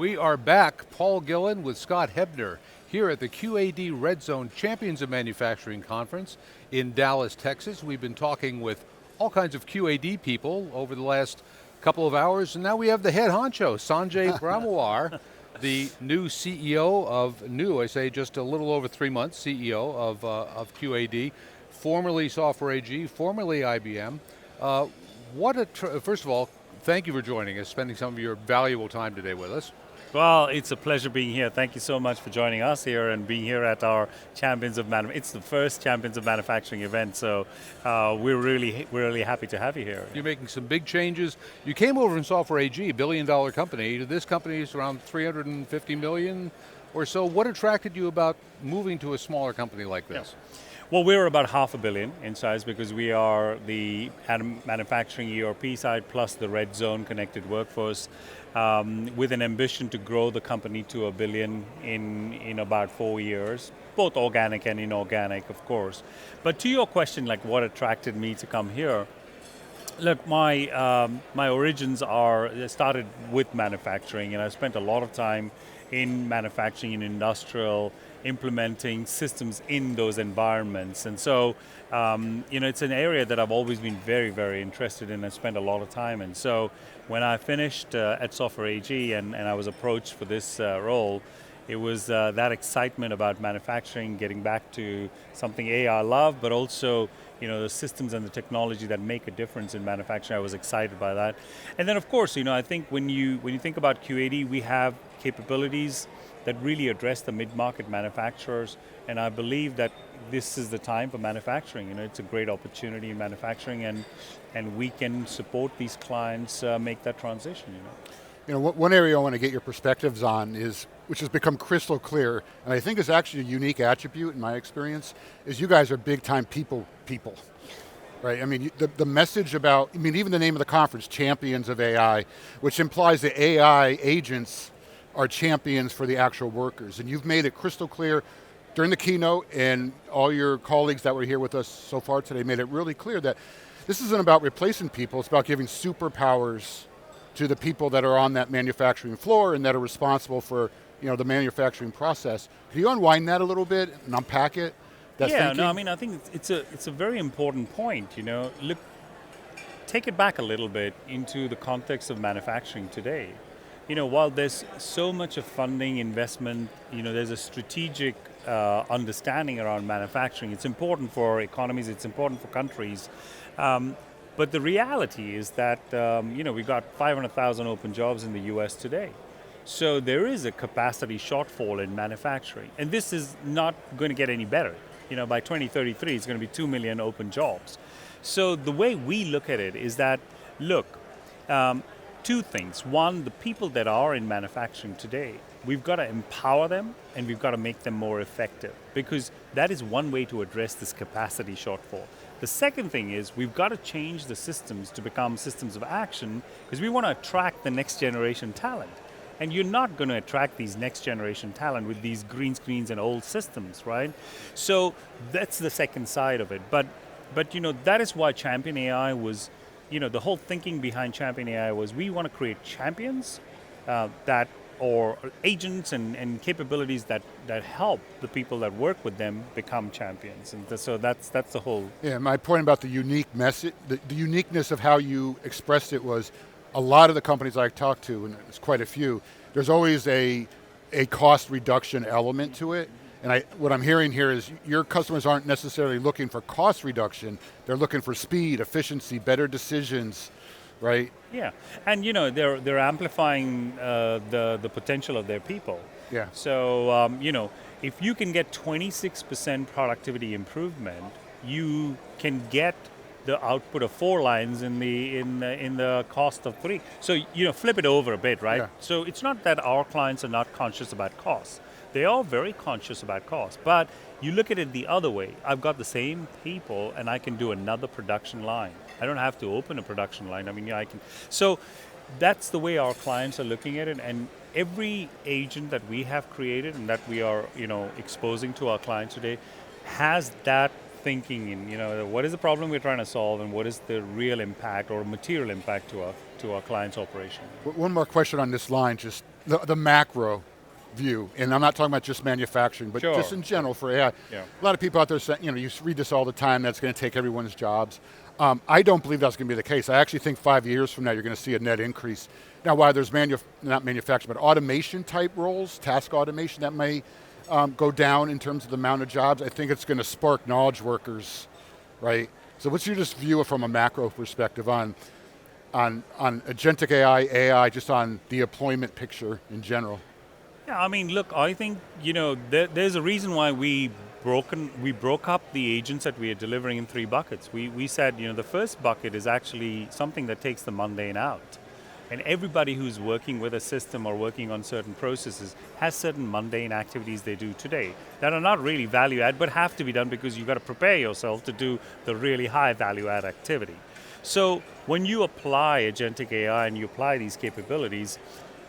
We are back, Paul Gillin with Scott Hebner, here at the QAD Redzone Champions of Manufacturing Conference in Dallas, Texas. We've been talking with all kinds of QAD people over the last couple of hours, and now we have the head honcho, Sanjay Brahmawar, the new CEO of, I say just a little over 3 months, CEO of QAD, formerly Software AG, formerly IBM. First of all, thank you for joining us, spending some of your valuable time today with us. Well, it's a pleasure being here. Thank you so much for joining us here and being here at our Champions of Manufacturing. It's the first Champions of Manufacturing event, so we're really happy to have you here. You're making some big changes. You came over from Software AG, $1 billion company. This company is around 350 million or so. What attracted you about moving to a smaller company like this? Yeah. Well, we're about $500 million in size because we are the manufacturing ERP side plus the Redzone connected workforce with an ambition to grow the company to $1 billion in about 4 years, both organic and inorganic, of course. But to your question, like what attracted me to come here, look, my origins started with manufacturing, and I spent a lot of time in manufacturing and industrial, implementing systems in those environments. And so, it's an area that I've always been very, very interested in and spent a lot of time in. So when I finished at Software AG and I was approached for this role, it was that excitement about manufacturing, getting back to something I love, but also the systems and the technology that make a difference in manufacturing. I was excited by that. And then of course, I think when you think about QAD, we have capabilities that really address the mid-market manufacturers, and I believe that this is the time for manufacturing. It's a great opportunity in manufacturing, and we can support these clients make that transition. One area I want to get your perspectives on is, which has become crystal clear, and I think is actually a unique attribute in my experience, is you guys are big time people. Right, I mean, the message about, even the name of the conference, Champions of AI, which implies that AI agents are champions for the actual workers. And you've made it crystal clear during the keynote, and all your colleagues that were here with us so far today made it really clear that this isn't about replacing people, it's about giving superpowers to the people that are on that manufacturing floor and that are responsible for the manufacturing process. Can you unwind that a little bit and unpack it? I think it's a very important point. Look, take it back a little bit into the context of manufacturing today. While there's so much of funding, investment, there's a strategic understanding around manufacturing. It's important for economies, it's important for countries. But the reality is that, we've got 500,000 open jobs in the US today. So there is a capacity shortfall in manufacturing. And this is not going to get any better. By 2033, it's going to be 2 million open jobs. So the way we look at it is that, look, two things. One, the people that are in manufacturing today, we've got to empower them and we've got to make them more effective, because that is one way to address this capacity shortfall. The second thing is we've got to change the systems to become systems of action, because we want to attract the next generation talent. And you're not going to attract these next generation talent with these green screens and old systems, right? So that's the second side of it. But that is why Champion AI was, the whole thinking behind Champion AI was we want to create champions or agents and capabilities that help the people that work with them become champions. And so that's the whole. Yeah, my point about the unique message, the uniqueness of how you expressed it was, a lot of the companies I talked to, and there's quite a few, there's always a cost reduction element to it. And what I'm hearing here is your customers aren't necessarily looking for cost reduction, they're looking for speed, efficiency, better decisions, right? Yeah, and they're amplifying the potential of their people. Yeah. So, if you can get 26% productivity improvement, you can get the output of 4 lines in the cost of 3. So flip it over a bit, right? Yeah. So it's not that our clients are not conscious about cost. They are very conscious about cost, but you look at it the other way. I've got the same people and I can do another production line. I don't have to open a production line. I can. So that's the way our clients are looking at it, and every agent that we have created and that we are exposing to our clients today has that thinking in, what is the problem we're trying to solve and what is the real impact or material impact to our client's operation. One more question on this line, just the macro view, and I'm not talking about just manufacturing, but Sure. just in general for AI. Yeah. A lot of people out there say, you read this all the time, that's going to take everyone's jobs. I don't believe that's going to be the case. I actually think 5 years from now you're going to see a net increase. Now while there's not manufacturing, but automation type roles, task automation that may go down in terms of the amount of jobs, I think it's going to spark knowledge workers, right? So what's your just view from a macro perspective on agentic AI, just on the employment picture in general? Yeah, I mean, look, I think, there's a reason why we broke up the agents that we are delivering in 3 buckets. We said, the first bucket is actually something that takes the mundane out. And everybody who's working with a system or working on certain processes has certain mundane activities they do today that are not really value add, but have to be done because you've got to prepare yourself to do the really high value add activity. So when you apply agentic AI and you apply these capabilities,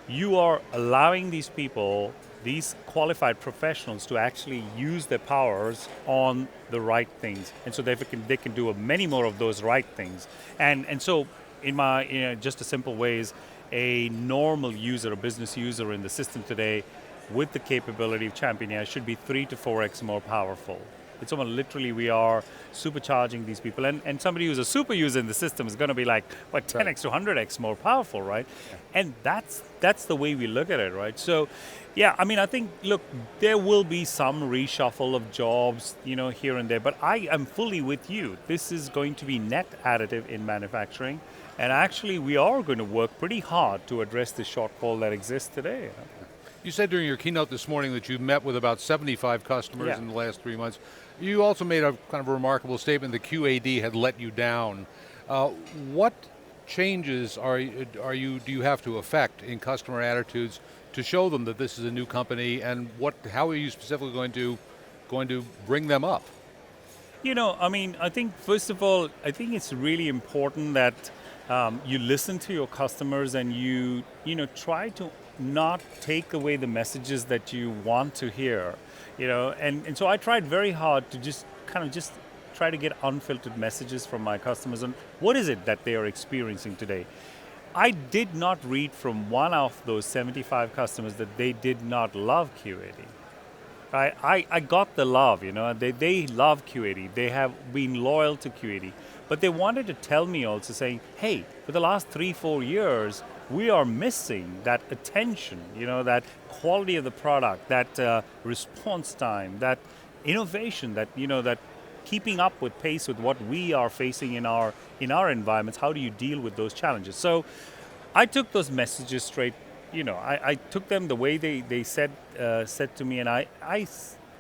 you are allowing these people, these qualified professionals, to actually use their powers on the right things. And so they can do many more of those right things. And so in my, just a simple way is a normal user, a business user in the system today with the capability of Champion AI should be 3 to 4x more powerful. It's almost literally we are supercharging these people. And somebody who's a super user in the system is going to be like, 10x to 100x more powerful, right? Yeah. And that's the way we look at it, right? So, yeah, I mean, I think, look, there will be some reshuffle of jobs, here and there, but I am fully with you. This is going to be net additive in manufacturing. And actually, we are going to work pretty hard to address the shortfall that exists today. You said during your keynote this morning that you met with about 75 customers in the last 3 months. You also made a kind of a remarkable statement that QAD had let you down. What changes do you have to affect in customer attitudes to show them that this is a new company, and how are you specifically going to bring them up? I mean, I think first of all, I think it's really important that you listen to your customers and you try to not take away the messages that you want to hear, and so I tried very hard to just try to get unfiltered messages from my customers on what is it that they are experiencing today. I did not read from one of those 75 customers that they did not love QAD. I got the love, they love QAD. They have been loyal to QAD. But they wanted to tell me also saying, hey, for the last 3-4 years, we are missing that attention, that quality of the product, that response time, that innovation, that keeping up with pace with what we are facing in our environments. How do you deal with those challenges? So I took those messages straight. I took them the way they said to me, and I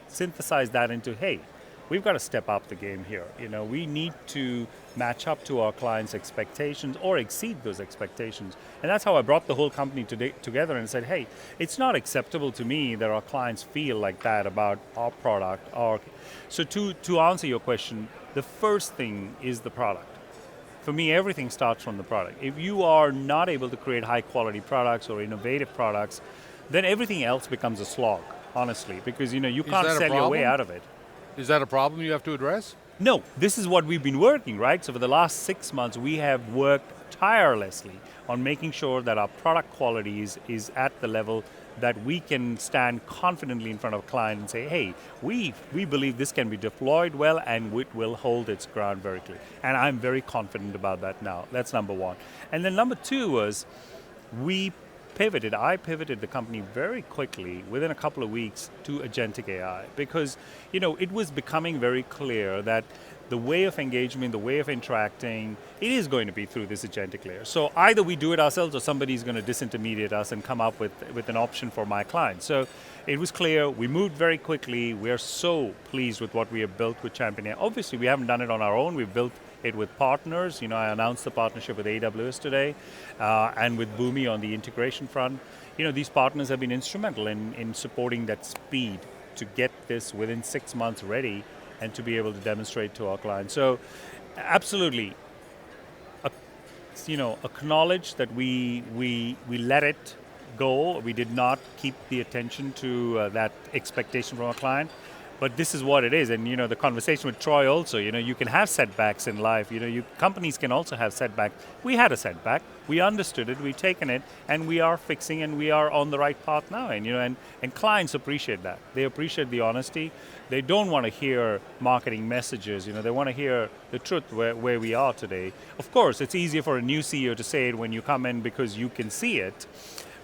synthesized that into, hey, we've got to step up the game here. We need to match up to our clients' expectations or exceed those expectations. And that's how I brought the whole company together and said, hey, it's not acceptable to me that our clients feel like that about our product. So to answer your question, the first thing is the product. For me, everything starts from the product. If you are not able to create high quality products or innovative products, then everything else becomes a slog, honestly, because you can't sell your way out of it. Is that a problem you have to address? No, this is what we've been working, right? So for the last 6 months, we have worked tirelessly on making sure that our product quality is at the level that we can stand confidently in front of a client and say, hey, we believe this can be deployed well and it will hold its ground very clearly. And I'm very confident about that now. That's number one. And then number two was I pivoted the company very quickly within a couple of weeks to agentic AI because, it was becoming very clear that the way of engagement, the way of interacting, it is going to be through this agentic layer. So either we do it ourselves or somebody's going to disintermediate us and come up with an option for my clients. So it was clear, we moved very quickly. We are so pleased with what we have built with Champion AI. Obviously, we haven't done it on our own. We've built it with partners. I announced the partnership with AWS today and with Boomi on the integration front. These partners have been instrumental in supporting that speed to get this within 6 months ready and to be able to demonstrate to our clients. So absolutely, acknowledge that we let it go. We did not keep the attention to that expectation from our client. but this is what it is. And the conversation with Troy also, you can have setbacks in life. Companies can also have setbacks. We had a setback. We understood it. We've taken it, and we are fixing, and we are on the right path now. And clients appreciate that. They appreciate the honesty. They don't want to hear marketing messages. They want to hear the truth where we are today. Of course, it's easier for a new CEO to say it when you come in because you can see it.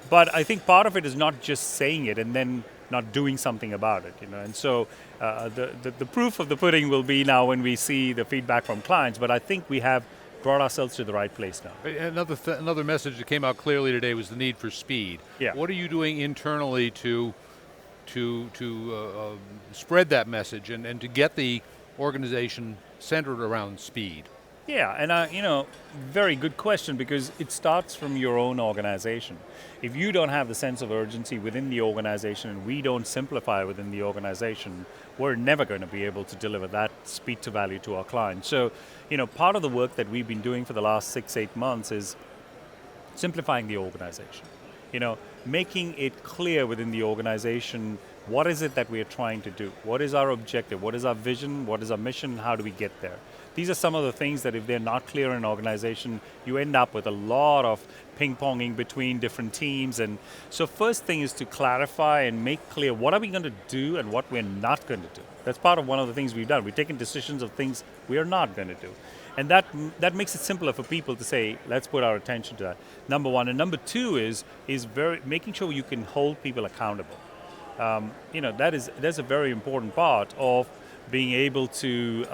But I think part of it is not just saying it and then not doing something about it, And so the proof of the pudding will be now when we see the feedback from clients. But I think we have brought ourselves to the right place now. Another message that came out clearly today was the need for speed. Yeah. What are you doing internally to spread that message and to get the organization centered around speed? Yeah, and very good question, because it starts from your own organization. If you don't have the sense of urgency within the organization, and we don't simplify within the organization, we're never going to be able to deliver that speed to value to our clients. So, part of the work that we've been doing for the last 6-8 months is simplifying the organization. Making it clear within the organization, what is it that we are trying to do? What is our objective? What is our vision? What is our mission? How do we get there? These are some of the things that if they're not clear in an organization, you end up with a lot of ping-ponging between different teams. And so first thing is to clarify and make clear what are we going to do and what we're not going to do. That's part of one of the things we've done. We've taken decisions of things we are not going to do. And that makes it simpler for people to say, let's put our attention to that. Number one. And number two is making sure you can hold people accountable. That's a very important part of being able to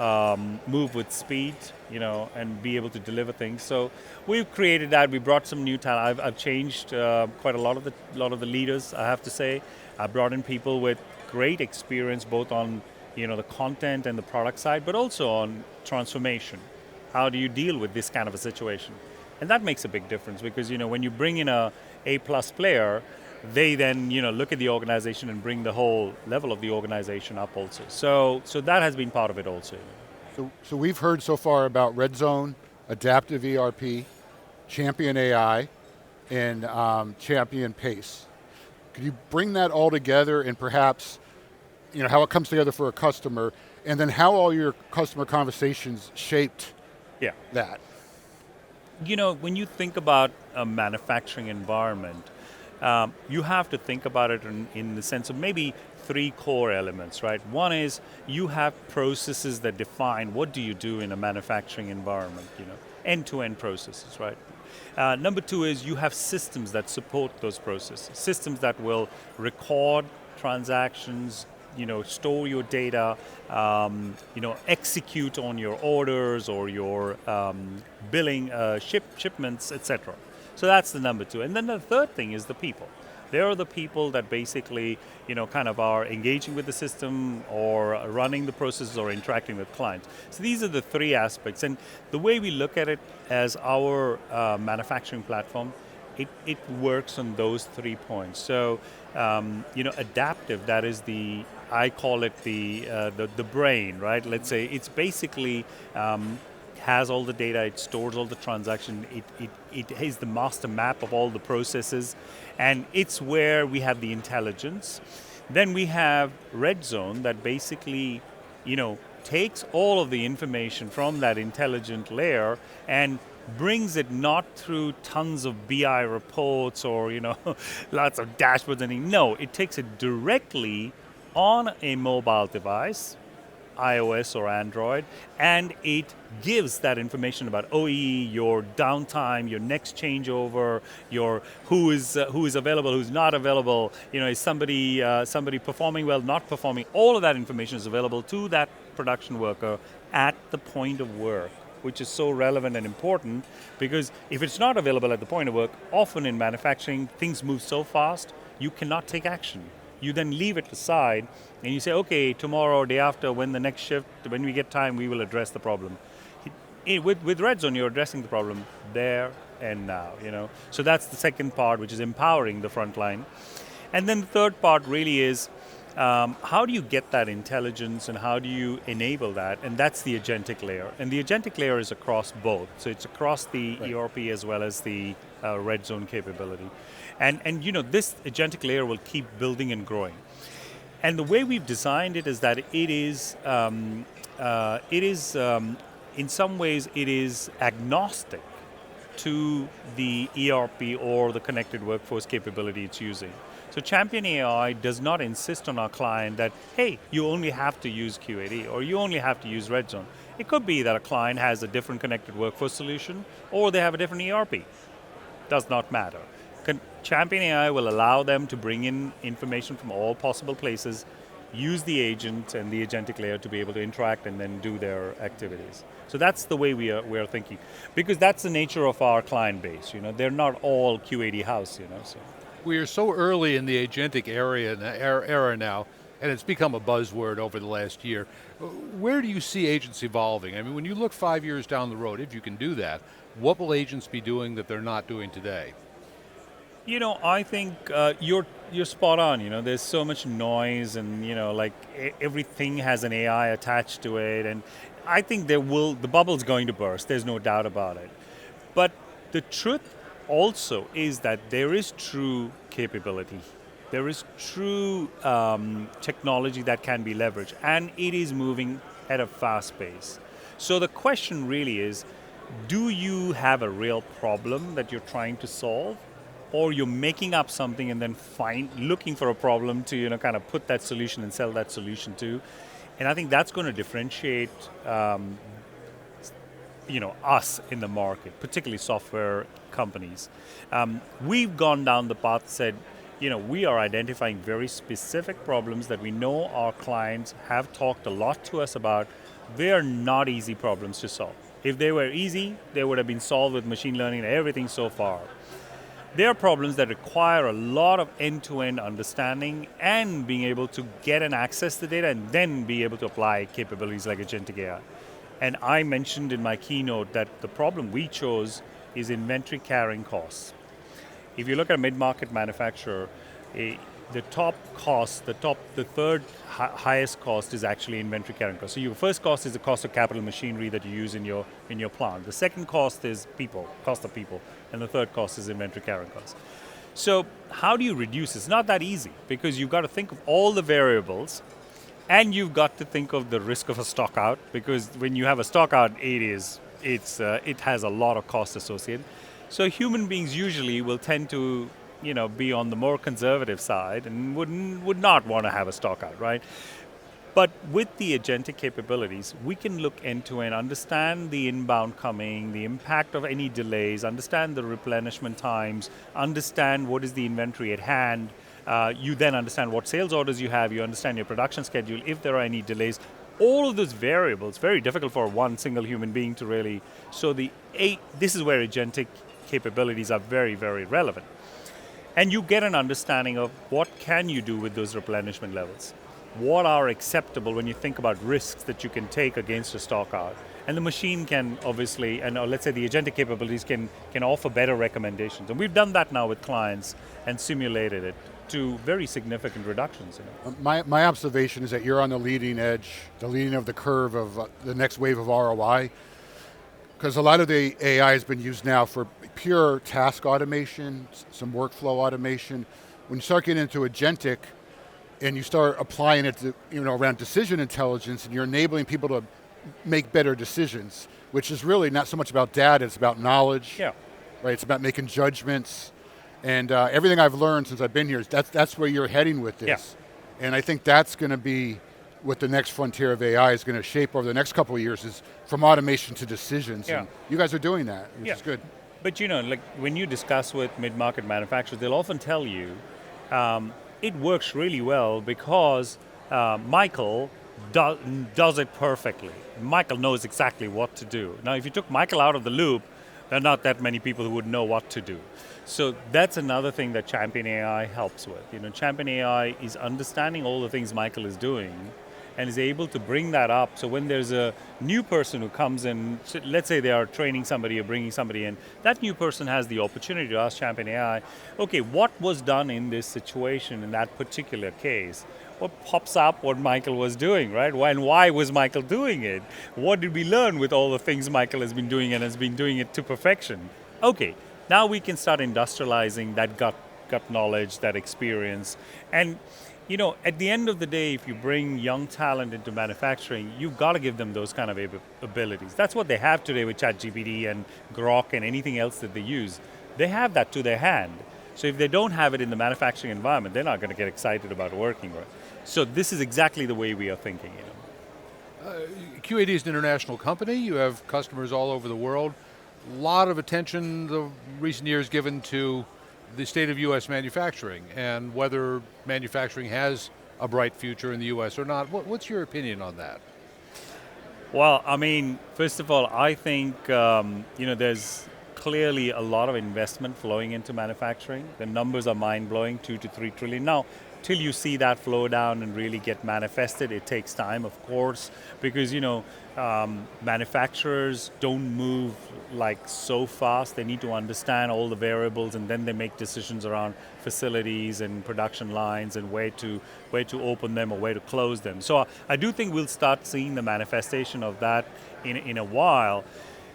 move with speed, and be able to deliver things. So we've created that. We brought some new talent. I've changed quite a lot of the leaders, I have to say. I brought in people with great experience, both on the content and the product side, but also on transformation. How do you deal with this kind of a situation? And that makes a big difference, because when you bring in a A-plus player, they then look at the organization and bring the whole level of the organization up also. So that has been part of it also. So we've heard so far about Redzone, Adaptive ERP, Champion AI, and Champion Pace. Could you bring that all together and perhaps how it comes together for a customer, and then how all your customer conversations shaped that? When you think about a manufacturing environment, you have to think about it in the sense of maybe 3 core elements, right? One is you have processes that define what do you do in a manufacturing environment, end-to-end processes, right? Number 2 is you have systems that support those processes, systems that will record transactions, store your data, execute on your orders or your billing, shipments, etc. So that's the number 2. And then the third thing is the people. There are the people that basically, kind of are engaging with the system or running the processes or interacting with clients. So these are the 3 aspects. And the way we look at it as our manufacturing platform, it works on those 3 points. So, adaptive, that is I call it the brain, right? Let's say it's basically has all the data, it stores all the transactions, it is the master map of all the processes, and it's where we have the intelligence. Then we have Redzone that basically, takes all of the information from that intelligent layer and brings it not through tons of BI reports or, lots of dashboards and anything. No, it takes it directly on a mobile device, iOS or Android, and it gives that information about OE, your downtime, your next changeover, your who is available, who's not available, is somebody performing well, not performing. All of that information is available to that production worker at the point of work, which is so relevant and important, because if it's not available at the point of work, often in manufacturing, things move so fast, you cannot take action. You then leave it aside and you say, okay, tomorrow or day after, when the next shift, when we get time, we will address the problem. With Redzone, you're addressing the problem there and now, So that's the second part, which is empowering the frontline. And then the third part really is, how do you get that intelligence and how do you enable that? And that's the agentic layer. And the agentic layer is across both. So it's across the ERP as well as the Redzone capability. And this agentic layer will keep building and growing. And the way we've designed it is that in some ways, it is agnostic to the ERP or the connected workforce capability it's using. So Champion AI does not insist on our client that, hey, you only have to use QAD or you only have to use Redzone. It could be that a client has a different connected workforce solution or they have a different ERP. Does not matter. Champion AI will allow them to bring in information from all possible places, use the agent and the agentic layer to be able to interact and then do their activities. So that's the way we are thinking, because that's the nature of our client base. They're not all QAD house. So. We are so early in the agentic era now, and it's become a buzzword over the last year. Where do you see agents evolving? I mean, when you look 5 years down the road, if you can do that, what will agents be doing that they're not doing today? I think you're spot on. There's so much noise, and everything has an AI attached to it, and I think the bubble's going to burst. There's no doubt about it. But the truth also is that there is true capability. There is true technology that can be leveraged, and it is moving at a fast pace. So the question really is, do you have a real problem that you're trying to solve? Or you're making up something and then looking for a problem to kind of put that solution and sell that solution to. And I think that's going to differentiate us in the market, particularly software companies. We've gone down the path, said, we are identifying very specific problems that we know our clients have talked a lot to us about. They are not easy problems to solve. If they were easy, they would have been solved with machine learning and everything so far. There are problems that require a lot of end-to-end understanding and being able to get and access the data and then be able to apply capabilities like agentic AI. And I mentioned in my keynote that the problem we chose is inventory carrying costs. If you look at a mid-market manufacturer, the third highest cost is actually inventory carrying cost. So your first cost is the cost of capital machinery that you use in your plant. The second cost is cost of people, and the third cost is inventory carrying cost. So how do you reduce this? It's not that easy, because you've got to think of all the variables, and you've got to think of the risk of a stock out, because when you have a stock out, it has a lot of cost associated. So human beings usually will tend to be on the more conservative side and would not want to have a stock out, right? But with the agentic capabilities, we can look end to end, understand the inbound coming, the impact of any delays, understand the replenishment times, understand what is the inventory at hand. You then understand what sales orders you have, you understand your production schedule, if there are any delays. All of those variables, very difficult for one single human being to really, this is where agentic capabilities are very, very relevant. And you get an understanding of what can you do with those replenishment levels. What are acceptable when you think about risks that you can take against a stock out. And the machine can obviously, and let's say the agentic capabilities can offer better recommendations. And we've done that now with clients and simulated it to very significant reductions. My observation is that you're on the leading edge, the leading of the curve of the next wave of ROI. Because a lot of the AI has been used now for pure task automation, some workflow automation. When you start getting into agentic and you start applying it to, around decision intelligence, and you're enabling people to make better decisions, which is really not so much about data, it's about knowledge. Yeah. Right, it's about making judgments. And everything I've learned since I've been here, that's where you're heading with this. Yeah. And I think that's going to be what the next frontier of AI is going to shape over the next couple of years, is from automation to decisions. Yeah. And you guys are doing that, which is good. But like when you discuss with mid-market manufacturers, they'll often tell you it works really well because Michael does it perfectly. Michael knows exactly what to do. Now, if you took Michael out of the loop, there are not that many people who would know what to do. So that's another thing that Champion AI helps with. Champion AI is understanding all the things Michael is doing and is able to bring that up. So when there's a new person who comes in, let's say they are training somebody or bringing somebody in, that new person has the opportunity to ask Champion AI, okay, what was done in this situation in that particular case? What pops up what Michael was doing, right? And why was Michael doing it? What did we learn with all the things Michael has been doing and has been doing it to perfection? Okay, now we can start industrializing that gut knowledge, that experience. And At the end of the day, if you bring young talent into manufacturing, you've got to give them those kind of abilities. That's what they have today with ChatGPT and Grok and anything else that they use. They have that to their hand. So if they don't have it in the manufacturing environment, they're not going to get excited about working with it. So this is exactly the way we are thinking. QAD is an international company. You have customers all over the world. A lot of attention the recent years given to the state of U.S. manufacturing and whether manufacturing has a bright future in the U.S. or not. What's your opinion on that? Well, I mean, first of all, I think there's clearly a lot of investment flowing into manufacturing. The numbers are mind-blowing, 2 to 3 trillion. Now, till you see that flow down and really get manifested, it takes time, of course, because manufacturers don't move like so fast. They need to understand all the variables, and then they make decisions around facilities and production lines and where to open them or where to close them. So I do think we'll start seeing the manifestation of that in a while.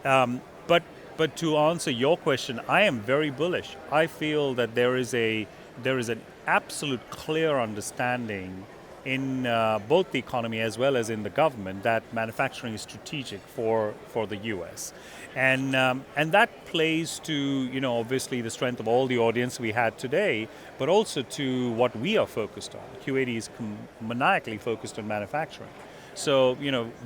But to answer your question, I am very bullish. I feel that there is an absolute clear understanding in both the economy as well as in the government that manufacturing is strategic for the U.S. And that plays to obviously the strength of all the audience we had today, but also to what we are focused on. QAD is maniacally focused on manufacturing. So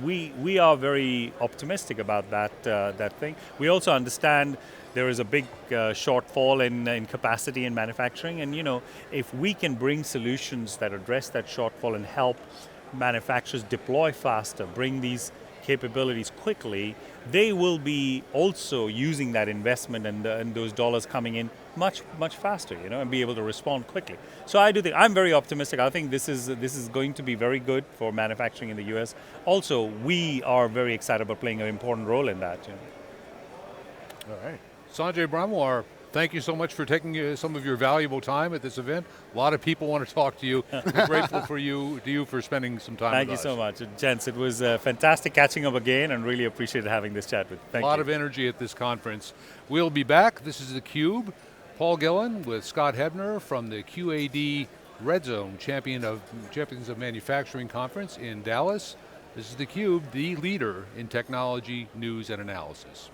we are very optimistic about that thing. We also understand there is a big shortfall in capacity in manufacturing, and if we can bring solutions that address that shortfall and help manufacturers deploy faster, bring these capabilities quickly, they will be also using that investment and those dollars coming in much faster, and be able to respond quickly. So I do think I'm very optimistic. I think this is going to be very good for manufacturing in the U.S. Also, we are very excited about playing an important role in that. All right. Sanjay Brahmawar, thank you so much for taking some of your valuable time at this event. A lot of people want to talk to you. We're grateful to you for spending some time Thank with us. you so much. Gents, it was fantastic catching up again, and really appreciated having this chat with you. Thank you. A lot of energy at this conference. We'll be back. This is theCUBE. Paul Gillin with Scott Hebner from the QAD Redzone Champions of Manufacturing Conference in Dallas. This is theCUBE, the leader in technology, news, and analysis.